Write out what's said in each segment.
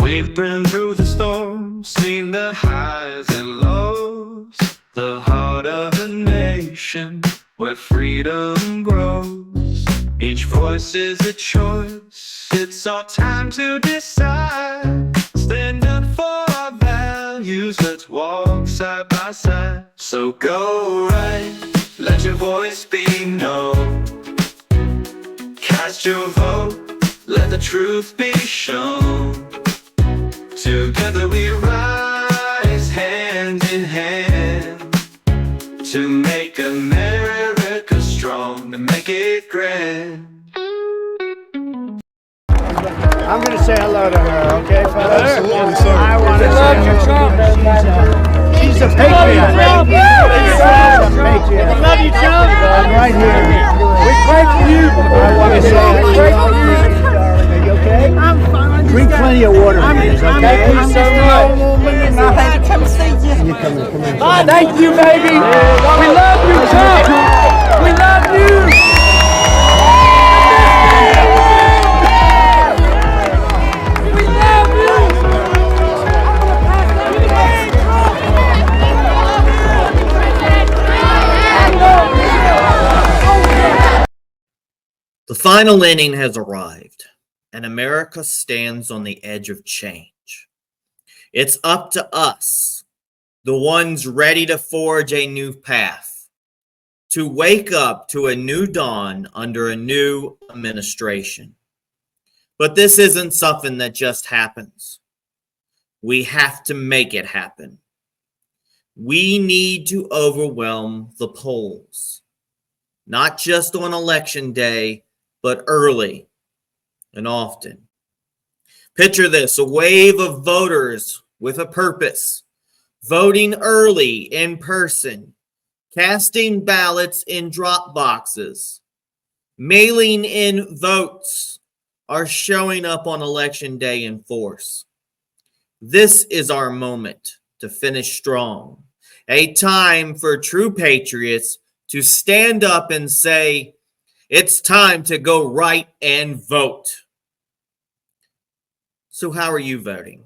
We've been through the storm, seen the highs and lows, the heart of a nation where freedom grows. Each voice is a choice, it's our time to decide. Stand up for our values, let's walk side by side. So go right, let your voice be known. Cast your vote, let the truth be shown. Together we rise hand in hand to make America strong, to make it grand. I'm going to say hello to her, okay, fellas? Absolutely, sir. I want to say hello. She's a patriot. She's a patriot. I love you, Trump. I'm right here. We pray for you. I want to say hello to you, darling. Are you okay? I'm fine. Drink plenty of water, please, okay? Thank you so much. I had to come see you. Come in. Thank you, baby. We love you, Trump. We love you. The final inning has arrived, and America stands on the edge of change. It's up to us, the ones ready to forge a new path, to wake up to a new dawn under a new administration. But this isn't something that just happens. We have to make it happen. We need to overwhelm the polls, not just on election day, but early and often. Picture this, a wave of voters with a purpose, voting early in person, casting ballots in drop boxes, mailing in votes, are showing up on election day in force. This is our moment to finish strong, a time for true patriots to stand up and say, it's time to go right and vote. So how are you voting?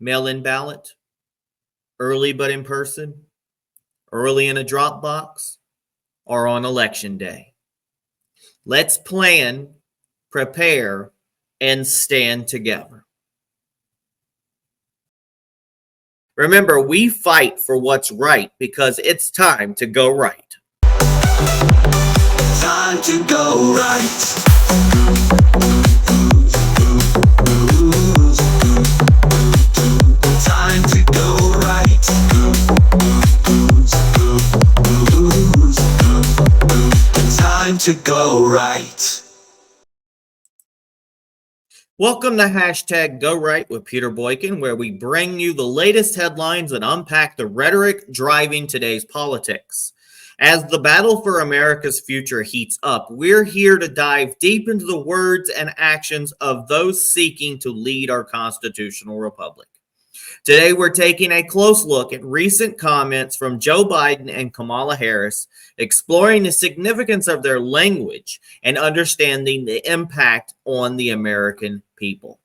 Mail-in ballot? Early but in person? Early in a drop box? Or on election day? Let's plan, prepare, and stand together. Remember, we fight for what's right because it's time to go right. Time to go right. Time to go right. Time to go right. Welcome to Hashtag Go Right with Peter Boykin, where we bring you the latest headlines and unpack the rhetoric driving today's politics. As the battle for America's future heats up, we're here to dive deep into the words and actions of those seeking to lead our constitutional republic. Today, we're taking a close look at recent comments from Joe Biden and Kamala Harris, exploring the significance of their language and understanding the impact on the American people.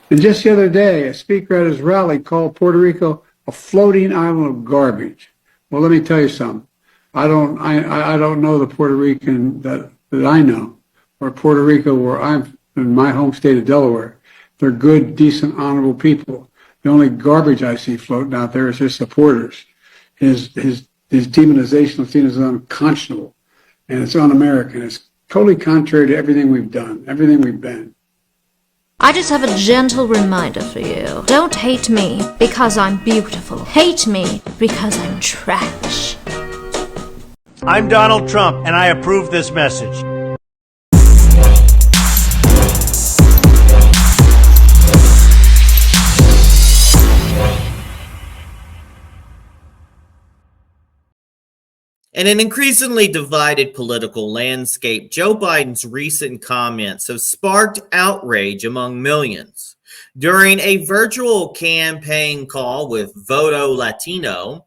And just the other day, a speaker at his rally called Puerto Rico a floating island of garbage. Well, let me tell you something. I don't know the Puerto Rican that I know, or Puerto Rico where I'm in my home state of Delaware. They're good, decent, honorable people. The only garbage I see floating out there is his supporters. His demonization of things is unconscionable, and it's un-American. It's totally contrary to everything we've done, everything we've been. I just have a gentle reminder for you. Don't hate me because I'm beautiful. Hate me because I'm trash. I'm Donald Trump, and I approve this message. In an increasingly divided political landscape, Joe Biden's recent comments have sparked outrage among millions. During a virtual campaign call with Voto Latino,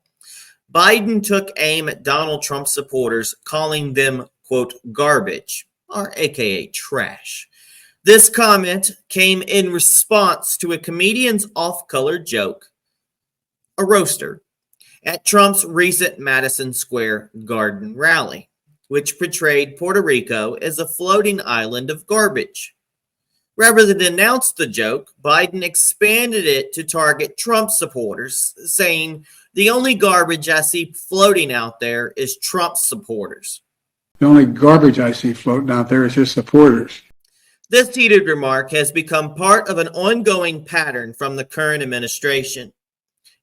Biden took aim at Donald Trump supporters, calling them, quote, garbage, or aka trash. This comment came in response to a comedian's off-color joke, a roaster, at Trump's recent Madison Square Garden rally, which portrayed Puerto Rico as a floating island of garbage. Rather than denounce the joke, Biden expanded it to target Trump supporters, saying, "The only garbage I see floating out there is Trump supporters." The only garbage I see floating out there is his supporters. This heated remark has become part of an ongoing pattern from the current administration.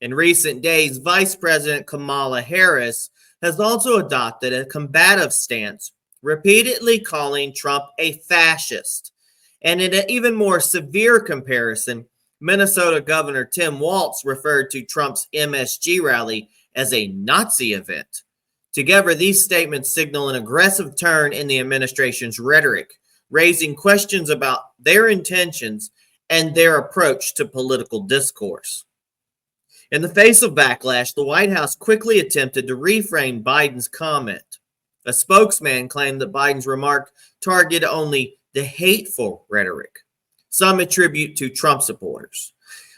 In recent days, Vice President Kamala Harris has also adopted a combative stance, repeatedly calling Trump a fascist. And in an even more severe comparison, Minnesota Governor Tim Walz referred to Trump's MSG rally as a Nazi event. Together, these statements signal an aggressive turn in the administration's rhetoric, raising questions about their intentions and their approach to political discourse. In the face of backlash, the White House quickly attempted to reframe Biden's comment. A spokesman claimed that Biden's remark targeted only the hateful rhetoric some attribute to Trump supporters.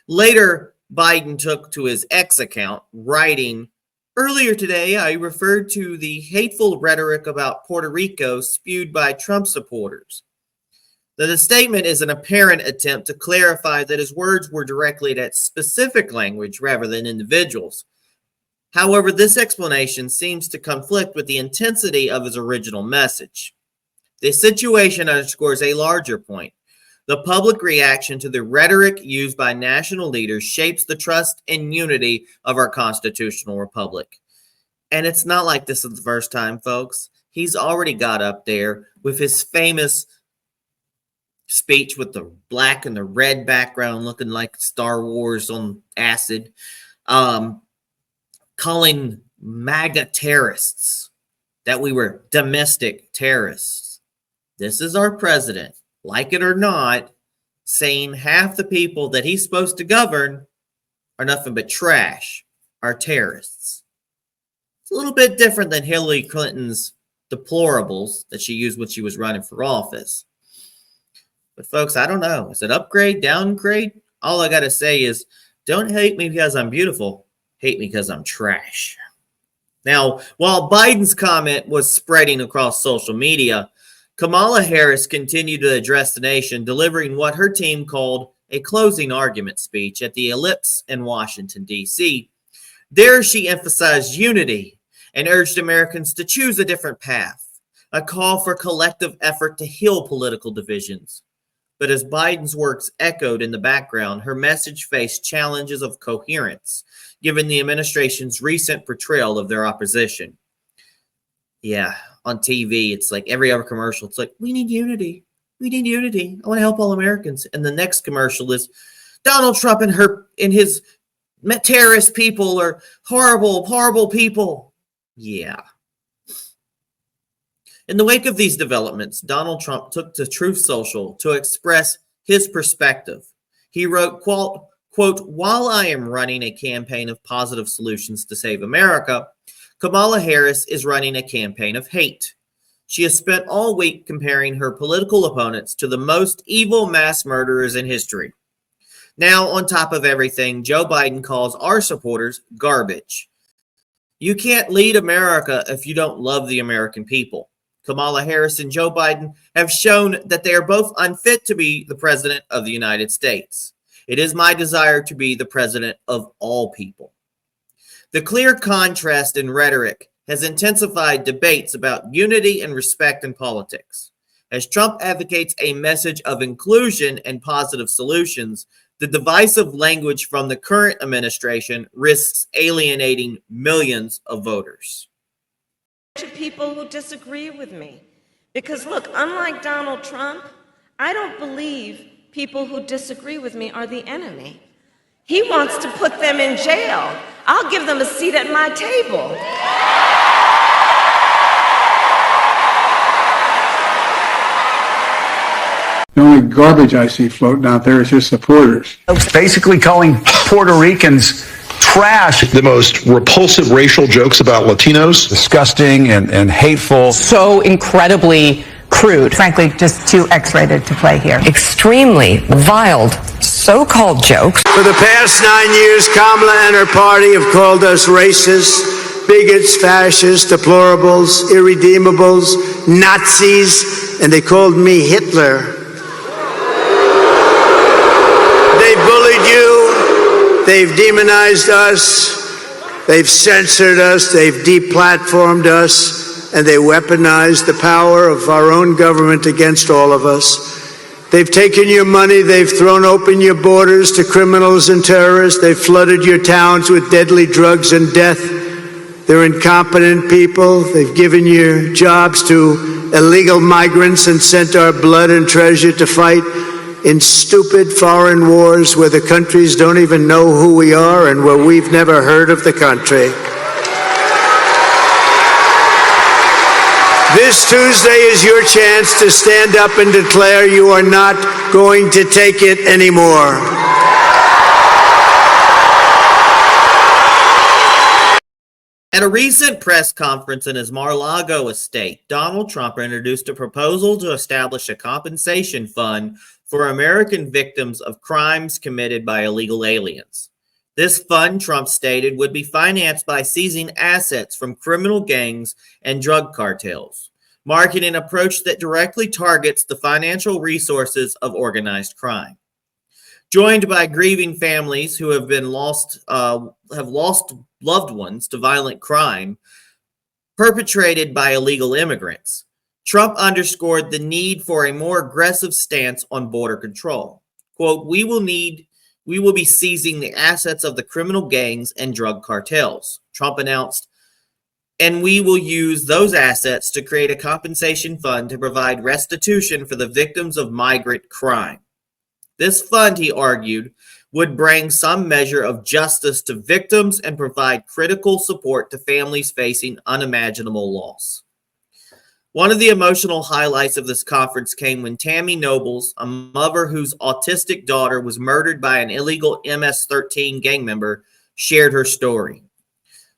Later, Biden took to his X account, writing, "Earlier today, I referred to the hateful rhetoric about Puerto Rico spewed by Trump supporters." The statement is an apparent attempt to clarify that his words were directed at specific language rather than individuals. However, this explanation seems to conflict with the intensity of his original message. This situation underscores a larger point. The public reaction to the rhetoric used by national leaders shapes the trust and unity of our constitutional republic. And it's not like this is the first time, folks. He's already got up there with his famous speech with the black and the red background looking like Star Wars on acid, calling MAGA terrorists, that we were domestic terrorists. This is our president, like it or not, saying half the people that he's supposed to govern are nothing but trash, are terrorists. It's a little bit different than Hillary Clinton's deplorables that she used when she was running for office. But folks, I don't know. Is it upgrade, downgrade? All I got to say is, don't hate me because I'm beautiful. Hate me because I'm trash. Now, while Biden's comment was spreading across social media, Kamala Harris continued to address the nation, delivering what her team called a closing argument speech at the Ellipse in Washington, D.C. There, she emphasized unity and urged Americans to choose a different path, a call for collective effort to heal political divisions. But as Biden's words echoed in the background, her message faced challenges of coherence, given the administration's recent portrayal of their opposition. Yeah, on TV, it's like every other commercial. It's like, we need unity. We need unity. I want to help all Americans. And the next commercial is Donald Trump and his terrorist people are horrible, horrible people. Yeah. In the wake of these developments, Donald Trump took to Truth Social to express his perspective. He wrote, quote, "While I am running a campaign of positive solutions to save America, Kamala Harris is running a campaign of hate. She has spent all week comparing her political opponents to the most evil mass murderers in history. Now, on top of everything, Joe Biden calls our supporters garbage. You can't lead America if you don't love the American people. Kamala Harris and Joe Biden have shown that they are both unfit to be the president of the United States. It is my desire to be the president of all people." The clear contrast in rhetoric has intensified debates about unity and respect in politics. As Trump advocates a message of inclusion and positive solutions, the divisive language from the current administration risks alienating millions of voters. To people who disagree with me. Because look, unlike Donald Trump, I don't believe people who disagree with me are the enemy. He wants to put them in jail. I'll give them a seat at my table. The only garbage I see floating out there is his supporters. Basically calling Puerto Ricans trash. The most repulsive racial jokes about Latinos. Disgusting and hateful. So incredibly crude, frankly, just too X-rated to play here. Extremely vile, so-called jokes. For the past 9 years, Kamala and her party have called us racists, bigots, fascists, deplorables, irredeemables, Nazis, and they called me Hitler. They bullied you, they've demonized us, they've censored us, they've deplatformed us, and they weaponized the power of our own government against all of us. They've taken your money, they've thrown open your borders to criminals and terrorists, they've flooded your towns with deadly drugs and death. They're incompetent people, they've given your jobs to illegal migrants and sent our blood and treasure to fight in stupid foreign wars where the countries don't even know who we are and where we've never heard of the country. This Tuesday is your chance to stand up and declare you are not going to take it anymore. At a recent press conference in his Mar-a-Lago estate, Donald Trump introduced a proposal to establish a compensation fund for American victims of crimes committed by illegal aliens. This fund, Trump stated, would be financed by seizing assets from criminal gangs and drug cartels, marking an approach that directly targets the financial resources of organized crime. Joined by grieving families who have lost loved ones to violent crime perpetrated by illegal immigrants, Trump underscored the need for a more aggressive stance on border control. Quote, we will be seizing the assets of the criminal gangs and drug cartels, Trump announced, and we will use those assets to create a compensation fund to provide restitution for the victims of migrant crime. This fund, he argued, would bring some measure of justice to victims and provide critical support to families facing unimaginable loss. One of the emotional highlights of this conference came when Tammy Nobles, a mother whose autistic daughter was murdered by an illegal MS-13 gang member, shared her story.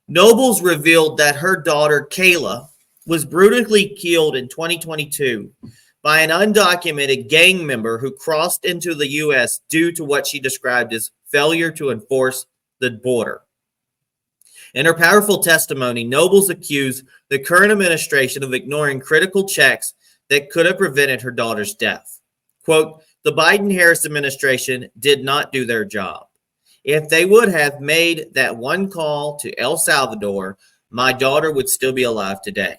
Nobles revealed that her daughter, Kayla, was brutally killed in 2022 by an undocumented gang member who crossed into the U.S. due to what she described as failure to enforce the border. In her powerful testimony, Nobles accused the current administration of ignoring critical checks that could have prevented her daughter's death. Quote, the Biden-Harris administration did not do their job. If they would have made that one call to El Salvador, my daughter would still be alive today.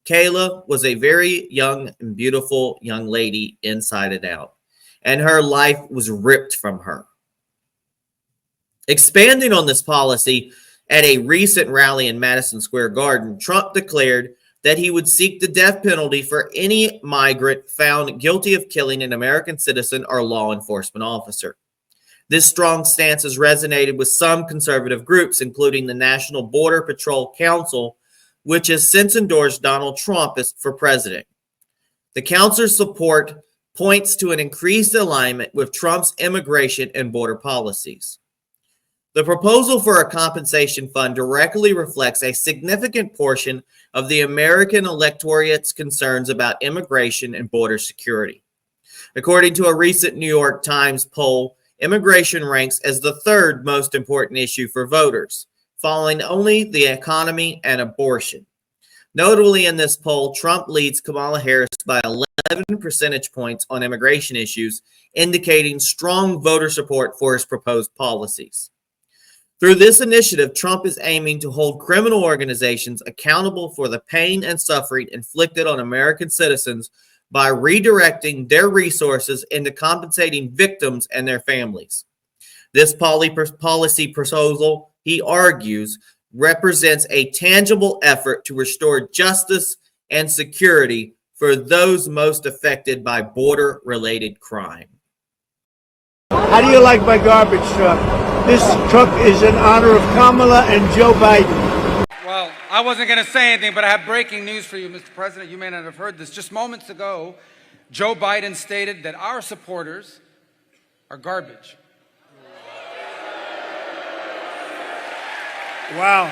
Kayla was a very young and beautiful young lady inside and out, and her life was ripped from her. Expanding on this policy, at a recent rally in Madison Square Garden, Trump declared that he would seek the death penalty for any migrant found guilty of killing an American citizen or law enforcement officer. This strong stance has resonated with some conservative groups, including the National Border Patrol Council, which has since endorsed Donald Trump for president. The council's support points to an increased alignment with Trump's immigration and border policies. The proposal for a compensation fund directly reflects a significant portion of the American electorate's concerns about immigration and border security. According to a recent New York Times poll, immigration ranks as the third most important issue for voters, following only the economy and abortion. Notably in this poll, Trump leads Kamala Harris by 11 percentage points on immigration issues, indicating strong voter support for his proposed policies. Through this initiative, Trump is aiming to hold criminal organizations accountable for the pain and suffering inflicted on American citizens by redirecting their resources into compensating victims and their families. This policy proposal, he argues, represents a tangible effort to restore justice and security for those most affected by border-related crime. How do you like my garbage truck? This truck is in honor of Kamala and Joe Biden. Well, I wasn't going to say anything, but I have breaking news for you, Mr. President. You may not have heard this. Just moments ago, Joe Biden stated that our supporters are garbage. Wow.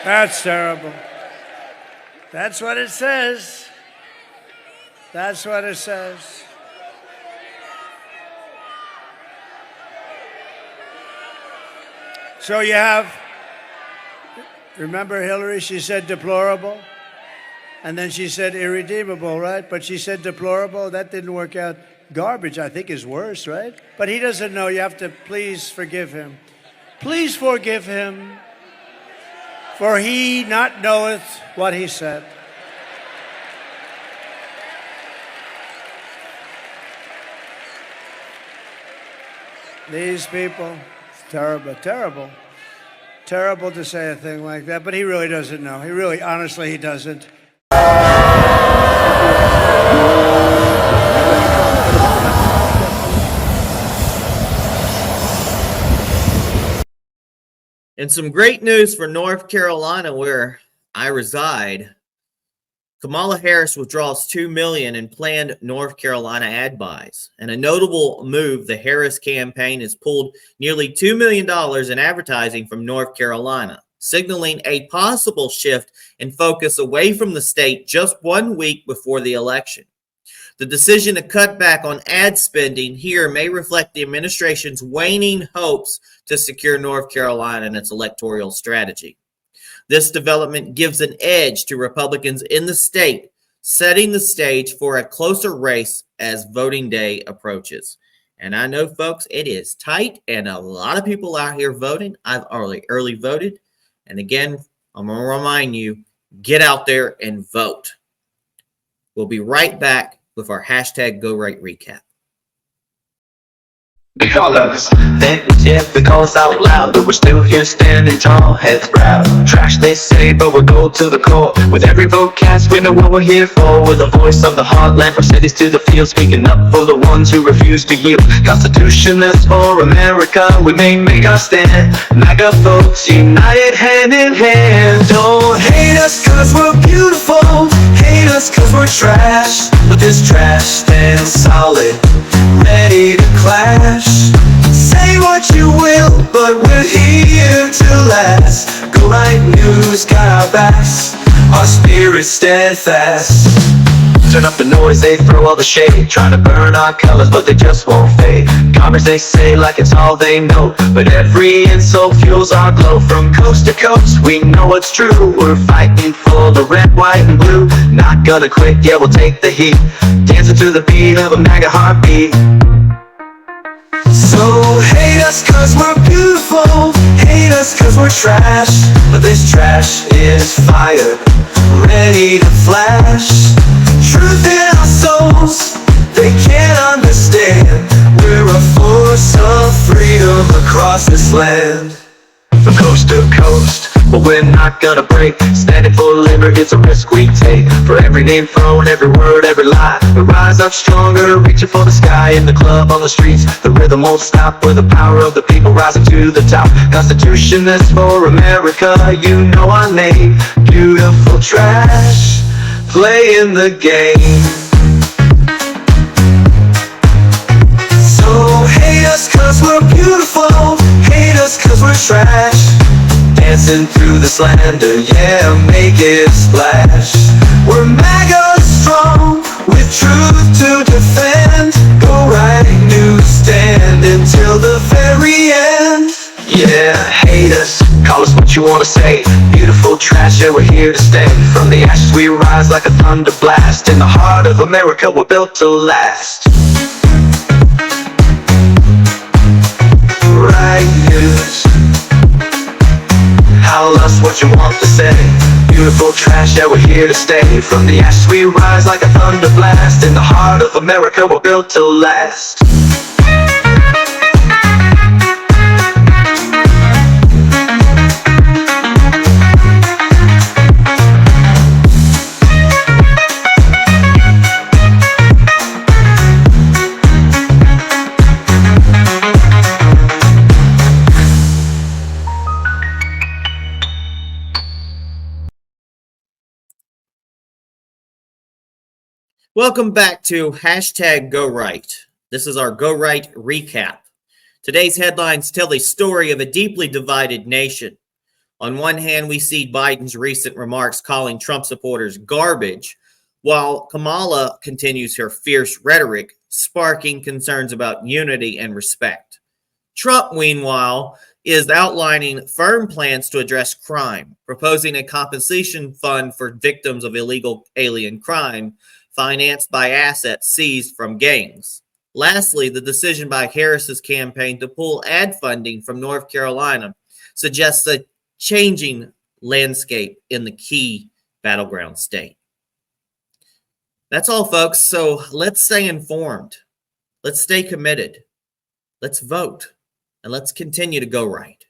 That's terrible. That's what it says. That's what it says. So you have, remember Hillary, she said deplorable, and then she said irredeemable, right? But she said deplorable, that didn't work out. Garbage, I think, is worse, right? But he doesn't know, you have to please forgive him. Please forgive him, for he not knoweth what he said. These people, it's terrible, terrible. Terrible to say a thing like that, but he really doesn't know. He really, honestly, he doesn't. And some great news for North Carolina, where I reside. Kamala Harris withdraws $2 million in planned North Carolina ad buys. And a notable move, the Harris campaign has pulled nearly $2 million in advertising from North Carolina, signaling a possible shift in focus away from the state just 1 week before the election. The decision to cut back on ad spending here may reflect the administration's waning hopes to secure North Carolina in its electoral strategy. This development gives an edge to Republicans in the state, setting the stage for a closer race as voting day approaches. And I know, folks, it is tight, and a lot of people out here voting. I've early voted. And again, I'm going to remind you, get out there and vote. We'll be right back with our hashtag GoRight recap. They call us Jeff, they call us out loud, but we're still here standing tall, heads proud. Trash they say, but we're gold to the core. With every vote cast, we know what we're here for. We're the voice of the heartland, from cities to the field, speaking up for the ones who refuse to yield. Constitution that's for America, we may make our stand. MAGA folks united hand in hand. Don't hate us cause we're beautiful, hate us cause we're trash. But this trash stands solid, ready to clash. Say what you will, but we're here to last. Go right news, got our backs, our spirit's steadfast. Turn up the noise, they throw all the shade, trying to burn our colors, but they just won't fade. Garbage they say like it's all they know, but every insult fuels our glow. From coast to coast, we know it's true. We're fighting for the red, white, and blue. Not gonna quit, yeah, we'll take the heat. Dancing to the beat of a MAGA heartbeat. So hate us cause we're beautiful, hate us cause we're trash. But this trash is fire, ready to flash. Truth in our souls, they can't understand. We're a force of freedom across this land. From coast to coast, but we're not gonna break. Standing for liberty, it's a risk we take. For every name thrown, every word, every lie, we rise up stronger, reaching for the sky. In the club, on the streets, the rhythm won't stop. We're the power of the people rising to the top. Constitution that's for America, you know our name. Beautiful trash, playing the game. So hate us cause we're beautiful, hate us cause we're trash. Dancing through the slander, yeah, make it splash. We're MAGA strong, with truth to defend. Go right news, stand until the very end. Yeah, hate us, call us what you wanna say. Beautiful trash, yeah, we're here to stay. From the ashes we rise like a thunder blast. In the heart of America, we're built to last. Right news, howl us what you want to say. Beautiful trash, yeah, we're here to stay. From the ashes we rise like a thunder blast. In the heart of America, we're built to last. Welcome back to hashtag GoRight. This is our GoRight recap. Today's headlines tell the story of a deeply divided nation. On one hand, we see Biden's recent remarks calling Trump supporters garbage, while Kamala continues her fierce rhetoric, sparking concerns about unity and respect. Trump, meanwhile, is outlining firm plans to address crime, proposing a compensation fund for victims of illegal alien crime financed by assets seized from gangs. Lastly, the decision by Harris's campaign to pull ad funding from North Carolina suggests a changing landscape in the key battleground state. That's all, folks. So let's stay informed. Let's stay committed. Let's vote. And let's continue to go right.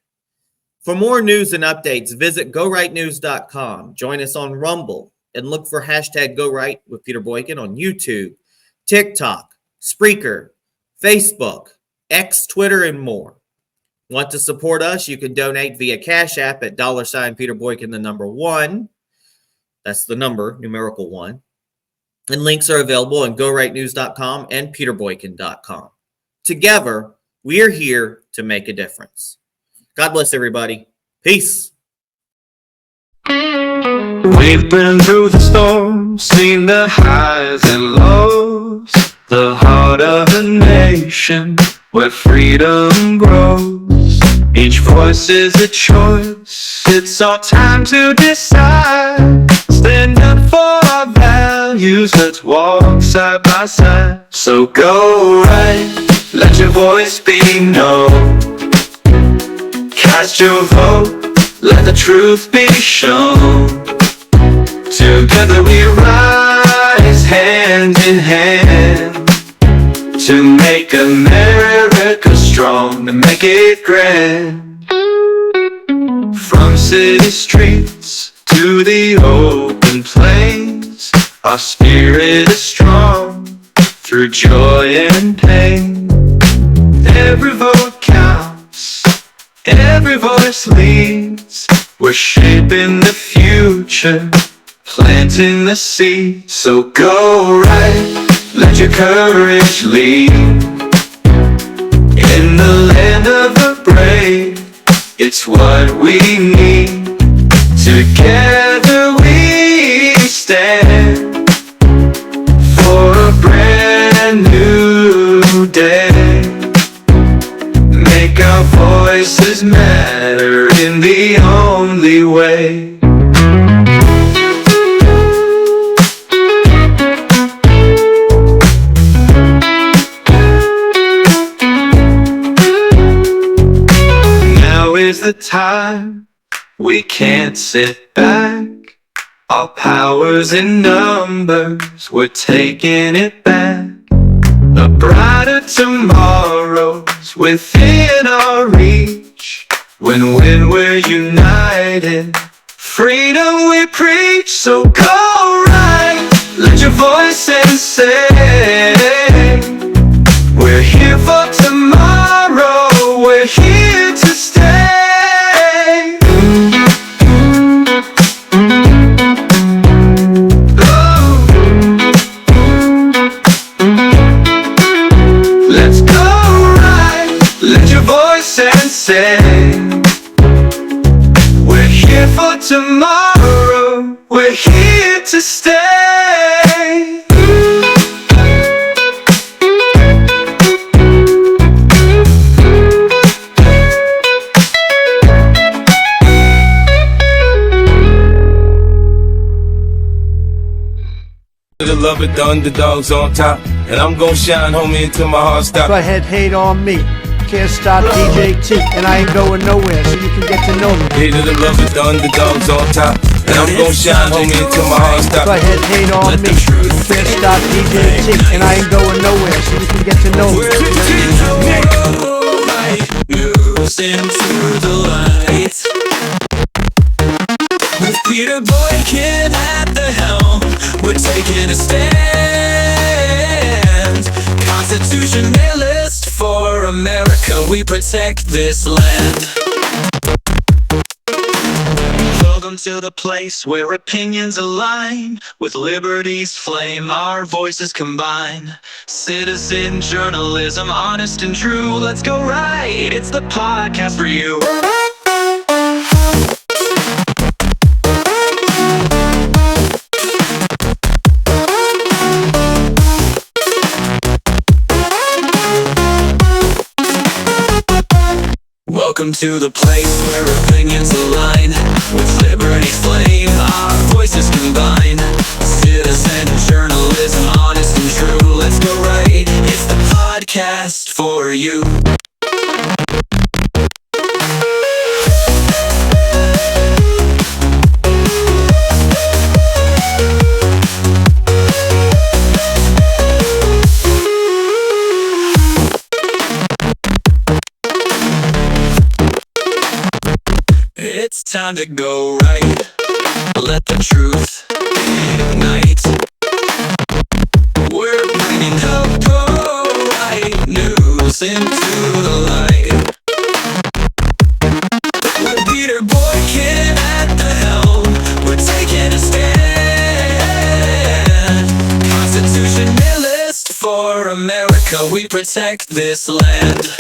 For more news and updates, visit gorightnews.com. Join us on Rumble and look for hashtag GoRight with Peter Boykin on YouTube, TikTok, Spreaker, Facebook, X, Twitter, and more. Want to support us? You can donate via Cash App at $ Peter Boykin, the number 1. That's the number, numerical 1. And links are available on gorightnews.com and peterboykin.com. Together, we're here to make a difference. God bless everybody. Peace. We've been through the storm, seen the highs and lows, the heart of a nation where freedom grows. Each voice is a choice, it's our time to decide. Stand up for our values, let's walk side by side. So go right, let your voice be known. Cast your vote, let the truth be shown. Together we rise hand in hand to make America strong, to make it grand. From city streets to the open plains, our spirit is strong through joy and pain. Every vote counts, every voice leads. We're shaping the future, planting the seed. So go right, let your courage lead. In the land of the brave, it's what we need. Together we stand for a brand new day. Make our voices matter in the only way. Now is the time, we can't sit back. Our power's in numbers, we're taking it back. A brighter tomorrow's within our reach. When we're united, freedom we preach. So go right, let your voice and say, we're here for tomorrow, we're here to stay. And say, we're here for tomorrow, we're here to stay. The love it, the underdogs on top, and I'm gon' shine, homie, until my heart stops. Go ahead, hate on me. Can't stop DJ T, and I ain't going nowhere, so you can get to know me. Hater the love it, the underdogs on top, and I'm gon' shine, homie, until my heart stops. Go ahead, hate on me. Can't stop DJ T, and I ain't going nowhere, so you can get to know me. Into the light. With Peter Boykin at the helm, we're taking a stand. Constitutionalist for America, we protect this land. Welcome to the place where opinions align. With liberty's flame, our voices combine. Citizen journalism, honest and true. Let's go right, it's the podcast for you. Welcome to the place where opinions align with liberty's flame, our voices combine. Citizen journalism, honest and true. Let's go right. It's the podcast for you. It's time to go right. Let the truth ignite. We're bringing the right news into the light. With Peter Boykin at the helm, we're taking a stand. Constitutionalist for America, we protect this land.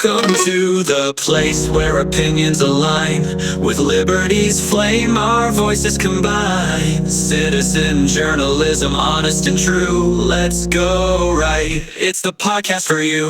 Welcome to the place where opinions align with liberty's flame, our voices combine. Citizen journalism, honest and true. Let's go right. It's the podcast for you.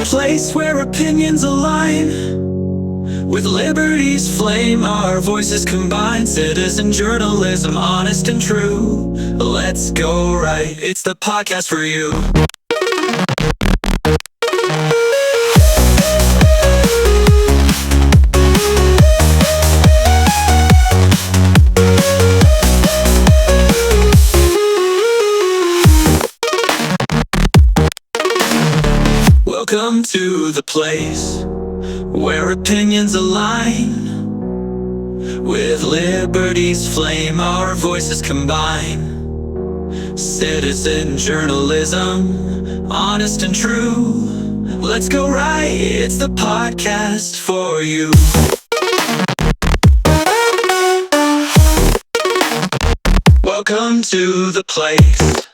Place where opinions align with liberty's flame, our voices combine. Citizen journalism, honest and true. Let's go right. It's the podcast for you. Welcome to the place where opinions align with liberty's flame, our voices combine. Citizen journalism, honest and true. Let's go right, it's the podcast for you. Welcome to the place